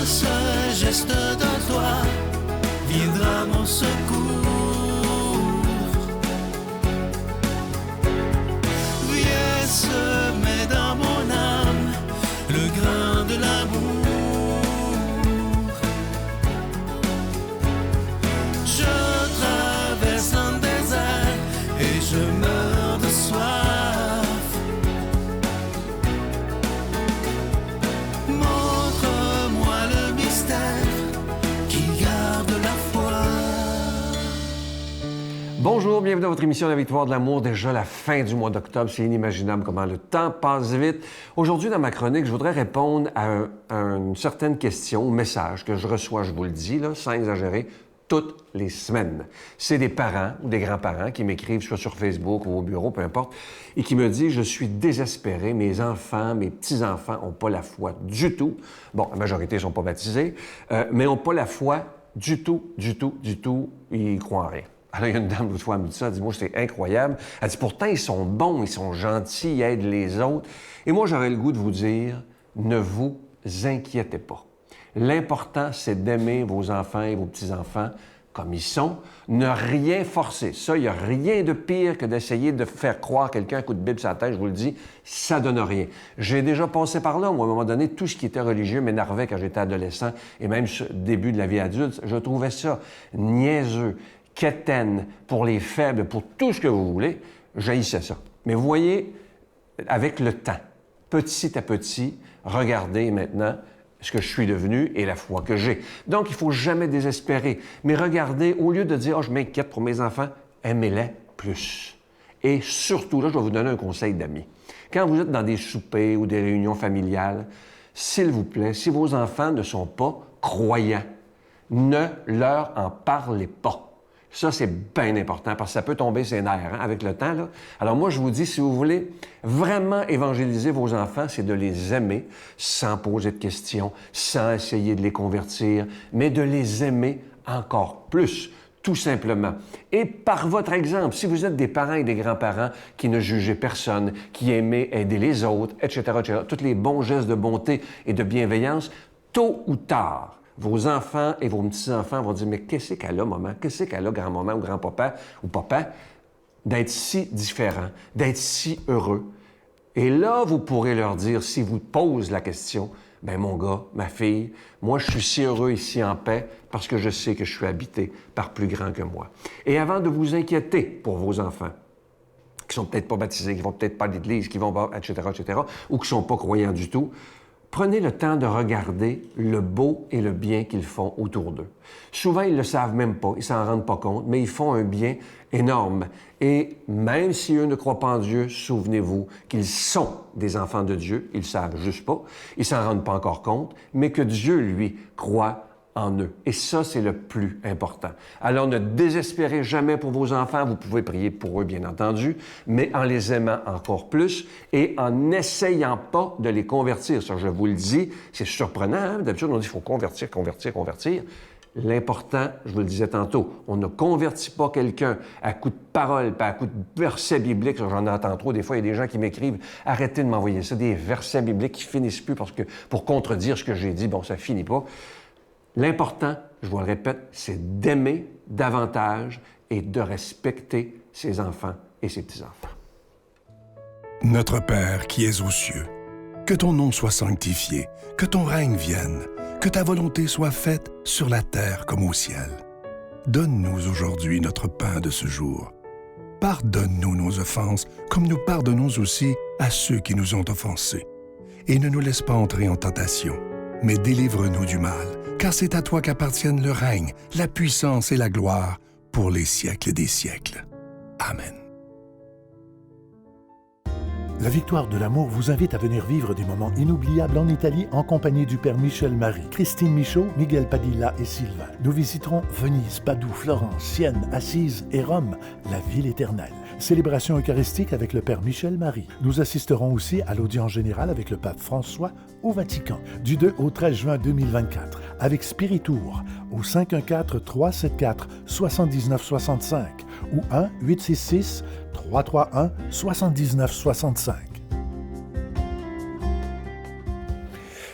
ce geste de toi viendra mon secours. Viens semer dans mon âme le grain de l'amour. Je traverse un désert et je meurs de soif. Montre-moi le mystère qui garde la foi. Bonjour, bienvenue dans votre émission La Victoire de l'amour. Déjà la fin du mois d'octobre, c'est inimaginable comment le temps passe vite. Aujourd'hui, dans ma chronique, je voudrais répondre à une certaine question, au message que je reçois, je vous le dis, là, sans exagérer, toutes les semaines. C'est des parents ou des grands-parents qui m'écrivent, soit sur Facebook ou au bureau, peu importe, et qui me disent « Je suis désespéré, mes enfants, mes petits-enfants n'ont pas la foi du tout. » Bon, la majorité ne sont pas baptisés, mais n'ont pas la foi du tout, ils croient en rien. Alors, il y a une dame, l'autre fois, elle me dit ça, elle dit « Moi, c'est incroyable. » Elle dit « Pourtant, ils sont bons, ils sont gentils, ils aident les autres. » Et moi, j'aurais le goût de vous dire « Ne vous inquiétez pas. L'important, c'est d'aimer vos enfants et vos petits-enfants comme ils sont. Ne rien forcer. Ça, il n'y a rien de pire que d'essayer de faire croire quelqu'un un coup de Bible sur la tête, je vous le dis, ça donne rien. J'ai déjà passé par là, moi, à un moment donné, tout ce qui était religieux m'énervait quand j'étais adolescent et même au début de la vie adulte. Je trouvais ça niaiseux, quétaine, pour les faibles, pour tout ce que vous voulez. J'haïssais ça. Mais vous voyez, avec le temps, petit à petit, regardez maintenant ce que je suis devenu et la foi que j'ai. Donc, il ne faut jamais désespérer. Mais regardez, au lieu de dire « Oh, je m'inquiète pour mes enfants », aimez-les plus. Et surtout, là, je vais vous donner un conseil d'amis. Quand vous êtes dans des soupers ou des réunions familiales, s'il vous plaît, si vos enfants ne sont pas croyants, ne leur en parlez pas. Ça, c'est bien important parce que ça peut tomber ses nerfs avec le temps. Là. Alors moi, je vous dis, si vous voulez vraiment évangéliser vos enfants, c'est de les aimer sans poser de questions, sans essayer de les convertir, mais de les aimer encore plus, tout simplement. Et par votre exemple, si vous êtes des parents et des grands-parents qui ne jugez personne, qui aimez aider les autres, etc., tous les bons gestes de bonté et de bienveillance, tôt ou tard, vos enfants et vos petits-enfants vont dire « Mais qu'est-ce qu'elle a, maman? Qu'est-ce qu'elle a, grand-maman ou grand-papa ou papa? » D'être si différent, d'être si heureux. Et là, vous pourrez leur dire, si vous posez la question, « Bien, mon gars, ma fille, moi, je suis si heureux ici en paix parce que je sais que je suis habité par plus grand que moi. » Et avant de vous inquiéter pour vos enfants, qui sont peut-être pas baptisés, qui vont peut-être pas à l'église, qui vont pas, etc., ou qui sont pas croyants du tout, prenez le temps de regarder le beau et le bien qu'ils font autour d'eux. Souvent, ils ne le savent même pas, ils s'en rendent pas compte, mais ils font un bien énorme. Et même si eux ne croient pas en Dieu, souvenez-vous qu'ils sont des enfants de Dieu, ils ne savent juste pas, ils s'en rendent pas encore compte, mais que Dieu, lui, croit en eux. Et ça, c'est le plus important. Alors, ne désespérez jamais pour vos enfants. Vous pouvez prier pour eux, bien entendu, mais en les aimant encore plus et en n'essayant pas de les convertir. Ça, je vous le dis, c'est surprenant. Hein? D'habitude, on dit qu'il faut convertir. L'important, je vous le disais tantôt, on ne convertit pas quelqu'un à coup de parole, pas à coup de versets bibliques. J'en entends trop. Des fois, il y a des gens qui m'écrivent « Arrêtez de m'envoyer ça, des versets bibliques qui finissent plus parce que pour contredire ce que j'ai dit, bon, ça finit pas. » L'important, je vous le répète, c'est d'aimer davantage et de respecter ses enfants et ses petits-enfants. Notre Père qui es aux cieux, que ton nom soit sanctifié, que ton règne vienne, que ta volonté soit faite sur la terre comme au ciel. Donne-nous aujourd'hui notre pain de ce jour. Pardonne-nous nos offenses, comme nous pardonnons aussi à ceux qui nous ont offensés. Et ne nous laisse pas entrer en tentation, mais délivre-nous du mal, car c'est à toi qu'appartiennent le règne, la puissance et la gloire pour les siècles des siècles. Amen. La Victoire de l'amour vous invite à venir vivre des moments inoubliables en Italie en compagnie du Père Michel Marie, Christine Michaud, Miguel Padilla et Sylvain. Nous visiterons Venise, Padoue, Florence, Sienne, Assise et Rome, la ville éternelle. Célébration eucharistique avec le Père Michel Marie. Nous assisterons aussi à l'audience générale avec le Pape François au Vatican, du 2 au 13 juin 2024, avec Spiritour au 514-374-7965 ou 1-866-331-7965.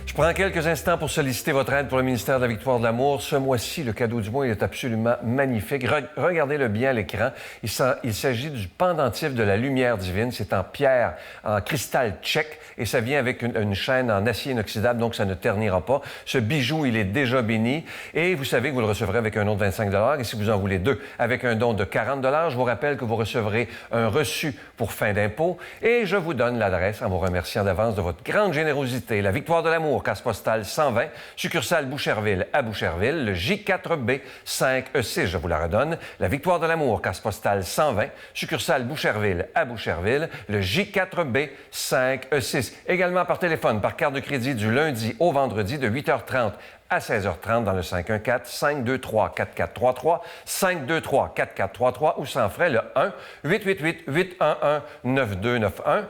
Je prends quelques instants pour solliciter votre aide pour le ministère de la Victoire de l'Amour. Ce mois-ci, le cadeau du mois il est absolument magnifique. Regardez-le bien à l'écran. Il s'agit du pendentif de la lumière divine. C'est en pierre, en cristal tchèque, et ça vient avec une chaîne en acier inoxydable, donc ça ne ternira pas. Ce bijou, il est déjà béni, et vous savez que vous le recevrez avec un don de 25 $, et si vous en voulez deux, avec un don de 40 $. Je vous rappelle que vous recevrez un reçu pour fin d'impôt, et je vous donne l'adresse en vous remerciant d'avance de votre grande générosité. La Victoire de l'Amour, case postale 120, succursale Boucherville à Boucherville, le J4B 5E6, je vous la redonne. La Victoire de l'Amour, case postale 120, succursale Boucherville à Boucherville, le J4B 5E6. Également par téléphone, par carte de crédit du lundi au vendredi de 8h30 à 16h30 dans le 514-523-4433, 523-4433 ou sans frais le 1-888-811-9291,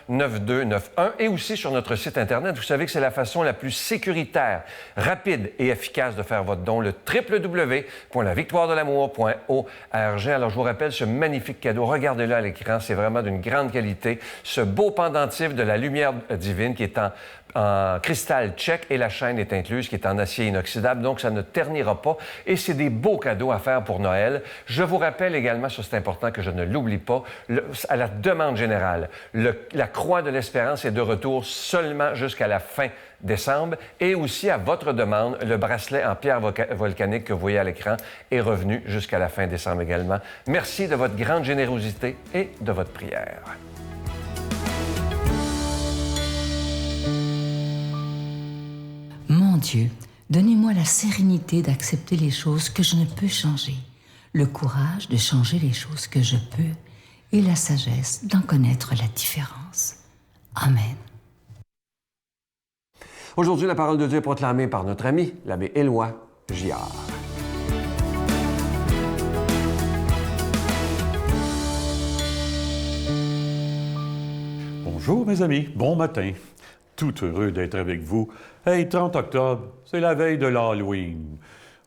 1-888-811-9291 et aussi sur notre site Internet. Vous savez que c'est la façon la plus sécuritaire, rapide et efficace de faire votre don, le www.lavictoiredelamour.org. Alors, je vous rappelle ce magnifique cadeau. Regardez-le à l'écran, c'est vraiment d'une grande qualité. Ce beau pendentif de la lumière divine qui est en cristal tchèque et la chaîne est incluse qui est en acier inoxydable, donc ça ne ternira pas et c'est des beaux cadeaux à faire pour Noël. Je vous rappelle également, ça c'est important que je ne l'oublie pas, à la demande générale, la Croix de l'Espérance est de retour seulement jusqu'à la fin décembre et aussi à votre demande, le bracelet en pierre volcanique que vous voyez à l'écran est revenu jusqu'à la fin décembre également. Merci de votre grande générosité et de votre prière. Mon Dieu, donnez-moi la sérénité d'accepter les choses que je ne peux changer, le courage de changer les choses que je peux et la sagesse d'en connaître la différence. Amen. Aujourd'hui, la parole de Dieu est proclamée par notre ami, l'abbé Éloi Giard. Bonjour mes amis, bon matin. Tout heureux d'être avec vous. Hey, 30 octobre, c'est la veille de l'Halloween.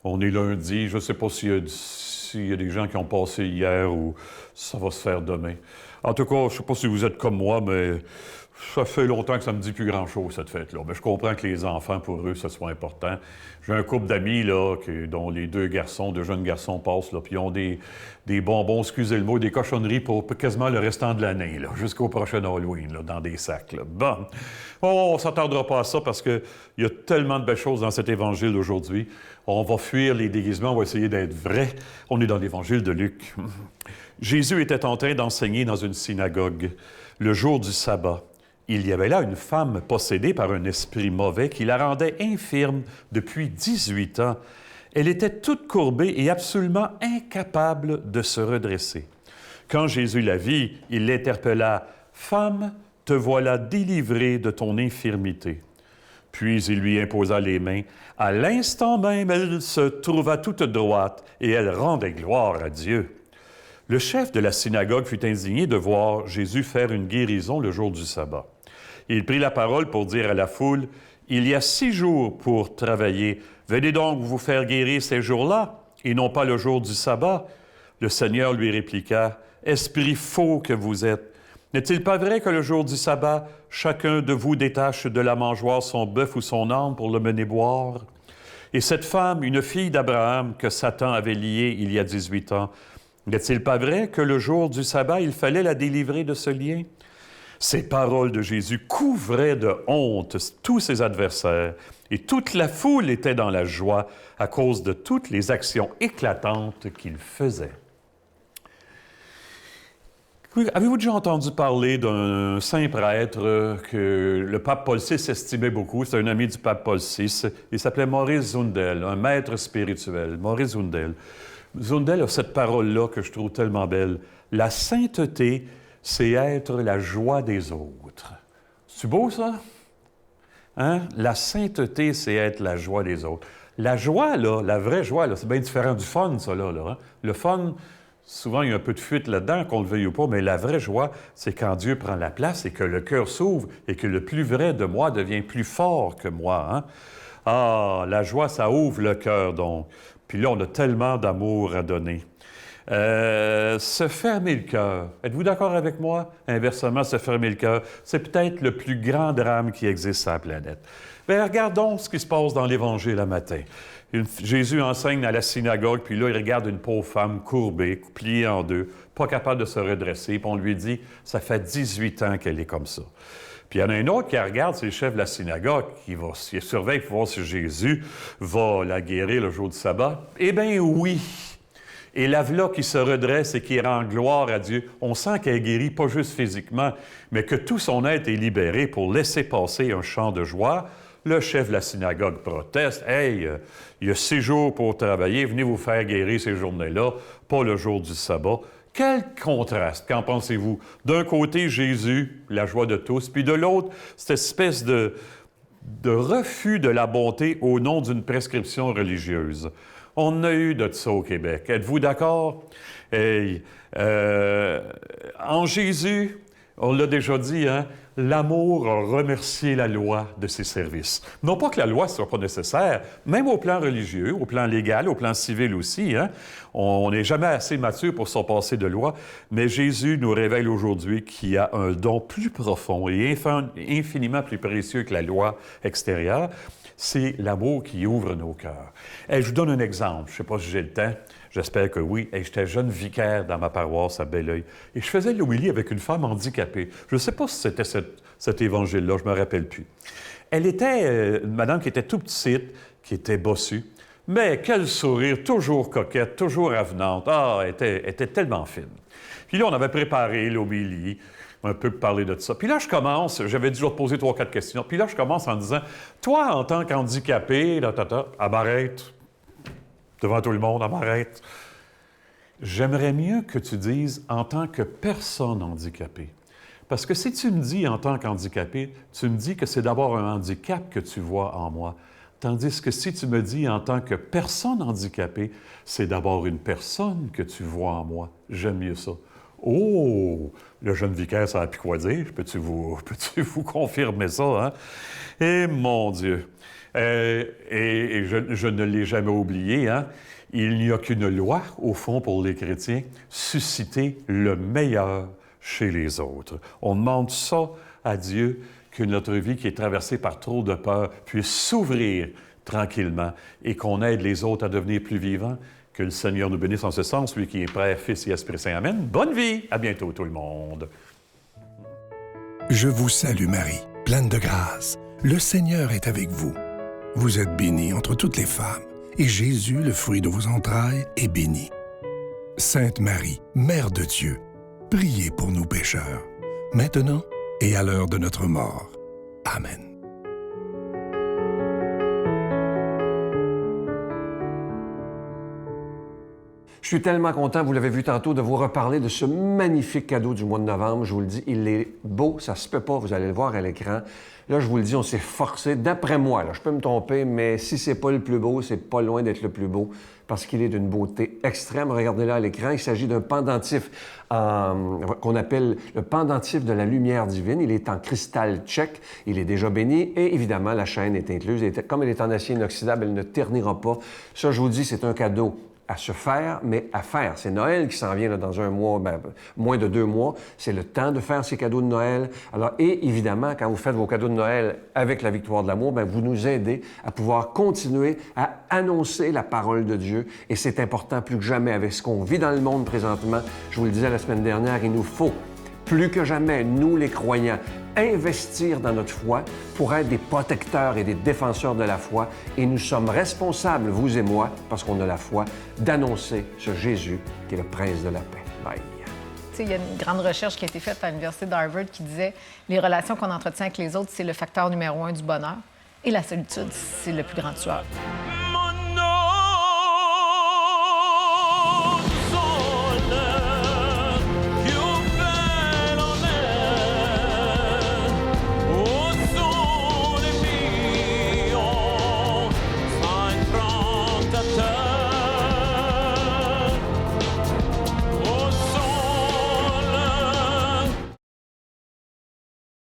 On est lundi, je ne sais pas s'il y a des gens qui ont passé hier ou ça va se faire demain. En tout cas, je ne sais pas si vous êtes comme moi, mais ça fait longtemps que ça ne me dit plus grand-chose, cette fête-là. Mais je comprends que les enfants, pour eux, ce soit important. J'ai un couple d'amis, là, dont les deux jeunes garçons passent, là, puis ils ont des bonbons, excusez le mot, des cochonneries pour quasiment le restant de l'année, là, jusqu'au prochain Halloween, là, dans des sacs, là. Bon, on ne s'attardera pas à ça parce qu'il y a tellement de belles choses dans cet évangile d'aujourd'hui. On va fuir les déguisements, on va essayer d'être vrai. On est dans l'évangile de Luc. Jésus était en train d'enseigner dans une synagogue le jour du sabbat. Il y avait là une femme possédée par un esprit mauvais qui la rendait infirme depuis 18 ans. Elle était toute courbée et absolument incapable de se redresser. Quand Jésus la vit, il l'interpella « Femme, te voilà délivrée de ton infirmité. » Puis il lui imposa les mains. À l'instant même, elle se trouva toute droite et elle rendait gloire à Dieu. Le chef de la synagogue fut indigné de voir Jésus faire une guérison le jour du sabbat. Il prit la parole pour dire à la foule, « Il y a 6 jours pour travailler. Venez donc vous faire guérir ces jours-là, et non pas le jour du sabbat. » Le Seigneur lui répliqua, « Esprit faux que vous êtes, n'est-il pas vrai que le jour du sabbat, chacun de vous détache de la mangeoire son bœuf ou son âne pour le mener boire? Et cette femme, une fille d'Abraham que Satan avait liée il y a 18 ans, n'est-il pas vrai que le jour du sabbat, il fallait la délivrer de ce lien? » Ces paroles de Jésus couvraient de honte tous ses adversaires et toute la foule était dans la joie à cause de toutes les actions éclatantes qu'il faisait. Avez-vous déjà entendu parler d'un saint prêtre que le pape Paul VI estimait beaucoup? C'est un ami du pape Paul VI. Il s'appelait Maurice Zundel, un maître spirituel. Maurice Zundel. Zundel a cette parole-là que je trouve tellement belle. La sainteté, c'est être la joie des autres. C'est beau, ça? Hein? La sainteté, c'est être la joie des autres. La joie, là, la vraie joie, là, c'est bien différent du fun, ça, là. Hein? Le fun, souvent, il y a un peu de fuite là-dedans, qu'on le veuille ou pas, mais la vraie joie, c'est quand Dieu prend la place et que le cœur s'ouvre et que le plus vrai de moi devient plus fort que moi. Hein? Ah, la joie, ça ouvre le cœur, donc. Puis là, on a tellement d'amour à donner. Se fermer le cœur. Êtes-vous d'accord avec moi? Inversement, se fermer le cœur, c'est peut-être le plus grand drame qui existe sur la planète. Bien, regardons ce qui se passe dans l'Évangile le matin. Jésus enseigne à la synagogue, puis là, il regarde une pauvre femme courbée, pliée en deux, pas capable de se redresser, puis on lui dit, ça fait 18 ans qu'elle est comme ça. Puis il y en a un autre qui regarde, c'est le chef de la synagogue, qui surveille pour voir si Jésus va la guérir le jour du sabbat. Eh bien oui! Et la voilà qui se redresse et qui rend gloire à Dieu. On sent qu'elle est guérie, pas juste physiquement, mais que tout son être est libéré pour laisser passer un chant de joie. Le chef de la synagogue proteste. « Hey, il y a 6 jours pour travailler, venez vous faire guérir ces journées-là, pas le jour du sabbat. » Quel contraste, qu'en pensez-vous? D'un côté, Jésus, la joie de tous, puis de l'autre, cette espèce de refus de la bonté au nom d'une prescription religieuse. On a eu de ça au Québec. Êtes-vous d'accord? Hey, en Jésus, on l'a déjà dit, hein? L'amour a remercié la loi de ses services. Non pas que la loi ne soit pas nécessaire, même au plan religieux, au plan légal, au plan civil aussi. Hein? On n'est jamais assez mature pour s'en passer de loi, mais Jésus nous révèle aujourd'hui qu'il y a un don plus profond et infiniment plus précieux que la loi extérieure. C'est l'amour qui ouvre nos cœurs. Et je vous donne un exemple. Je ne sais pas si j'ai le temps. J'espère que oui. Et j'étais jeune vicaire dans ma paroisse à Belleuil. Et je faisais l'homélie avec une femme handicapée. Je ne sais pas si c'était cet évangile-là, je ne me rappelle plus. Elle était une madame qui était tout petite, qui était bossue. Mais quel sourire, toujours coquette, toujours avenante. Ah, elle était tellement fine. Puis là, on avait préparé l'homélie, un peu pour parler de ça. Puis là, je commence, j'avais dit, je vais te poser 3-4 questions. Puis là, je commence en disant, toi, en tant qu'handicapé, elle m'arrête. Devant tout le monde, elle m'arrête. J'aimerais mieux que tu dises en tant que personne handicapée. Parce que si tu me dis en tant qu'handicapé, tu me dis que c'est d'abord un handicap que tu vois en moi. Tandis que si tu me dis en tant que personne handicapée, c'est d'abord une personne que tu vois en moi. J'aime mieux ça. Oh! Le jeune vicaire, ça n'a plus quoi dire. Peux-tu vous confirmer ça, hein? Eh, mon Dieu! Et je ne l'ai jamais oublié, hein? Il n'y a qu'une loi, au fond, pour les chrétiens, susciter le meilleur chez les autres. On demande ça à Dieu, que notre vie qui est traversée par trop de peur puisse s'ouvrir tranquillement et qu'on aide les autres à devenir plus vivants. Que le Seigneur nous bénisse en ce sens, lui qui est Père, Fils et Esprit Saint. Amen. Bonne vie! À bientôt, tout le monde. Je vous salue, Marie, pleine de grâce. Le Seigneur est avec vous. Vous êtes bénie entre toutes les femmes, et Jésus, le fruit de vos entrailles, est béni. Sainte Marie, Mère de Dieu, priez pour nous pécheurs, maintenant et à l'heure de notre mort. Amen. Je suis tellement content, vous l'avez vu tantôt, de vous reparler de ce magnifique cadeau du mois de novembre. Je vous le dis, il est beau, ça se peut pas, vous allez le voir à l'écran. Là, je vous le dis, on s'est forcé, d'après moi, là, je peux me tromper, mais si c'est pas le plus beau, c'est pas loin d'être le plus beau, parce qu'il est d'une beauté extrême. Regardez là à l'écran, il s'agit d'un pendentif qu'on appelle le pendentif de la lumière divine. Il est en cristal tchèque, il est déjà béni, et évidemment, la chaîne est incluse. Et comme elle est en acier inoxydable, elle ne ternira pas. Ça, je vous dis, c'est un cadeau à se faire, mais à faire. C'est Noël qui s'en vient là, dans un mois, moins de 2 mois. C'est le temps de faire ces cadeaux de Noël. Alors, et évidemment, quand vous faites vos cadeaux de Noël avec la victoire de l'amour, vous nous aidez à pouvoir continuer à annoncer la parole de Dieu. Et c'est important plus que jamais avec ce qu'on vit dans le monde présentement. Je vous le disais la semaine dernière, il nous faut plus que jamais, nous les croyants, investir dans notre foi pour être des protecteurs et des défenseurs de la foi. Et nous sommes responsables, vous et moi, parce qu'on a la foi, d'annoncer ce Jésus qui est le prince de la paix. Bye. Il y a une grande recherche qui a été faite à l'Université d'Harvard qui disait les relations qu'on entretient avec les autres, c'est le facteur numéro 1 du bonheur. Et la solitude, c'est le plus grand tueur.